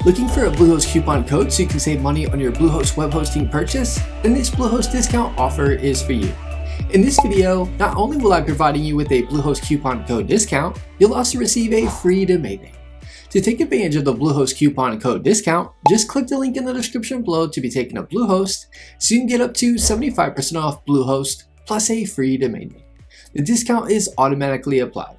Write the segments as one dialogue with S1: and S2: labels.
S1: Looking for a Bluehost coupon code so you can save money on your Bluehost web hosting purchase? Then this Bluehost discount offer is for you. In this video, not only will I be providing you with a Bluehost coupon code discount, you'll also receive a free domain name. To take advantage of the Bluehost coupon code discount, just click the link in the description below to be taken to Bluehost so you can get up to 75% off Bluehost plus a free domain name. The discount is automatically applied.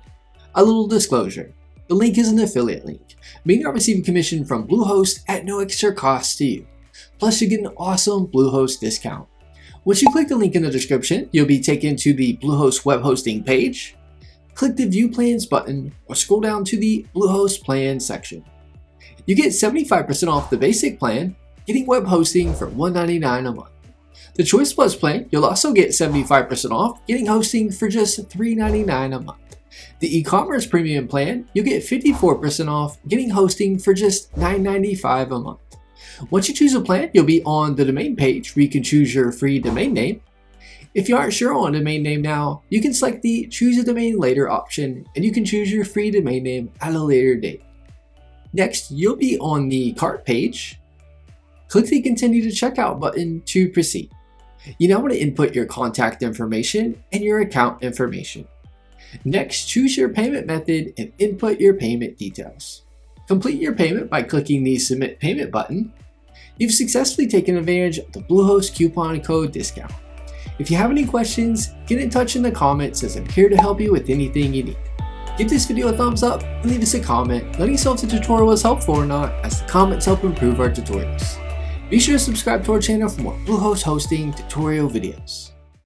S1: A little disclosure. The link is an affiliate link, meaning I'll receive a commission from Bluehost at no extra cost to you. Plus, you get an awesome Bluehost discount. Once you click the link in the description, you'll be taken to the Bluehost web hosting page. Click the View Plans button or scroll down to the Bluehost Plan section. You get 75% off the basic plan, getting web hosting for $199 a month. The Choice Plus plan, you'll also get 75% off, getting hosting for just $399 a month. The e-commerce premium plan, you'll get 54% off, getting hosting for just $9.95 a month. Once you choose a plan, you'll be on the domain page where you can choose your free domain name. If you aren't sure on a domain name now, you can select the Choose a Domain Later option and you can choose your free domain name at a later date. Next, you'll be on the cart page. Click the Continue to Checkout button to proceed. You now want to input your contact information and your account information. Next, choose your payment method and input your payment details. Complete your payment by clicking the Submit Payment button. You've successfully taken advantage of the Bluehost coupon code discount. If you have any questions, get in touch in the comments as I'm here to help you with anything you need. Give this video a thumbs up and leave us a comment letting us know if the tutorial was helpful or not, as the comments help improve our tutorials. Be sure to subscribe to our channel for more Bluehost hosting tutorial videos.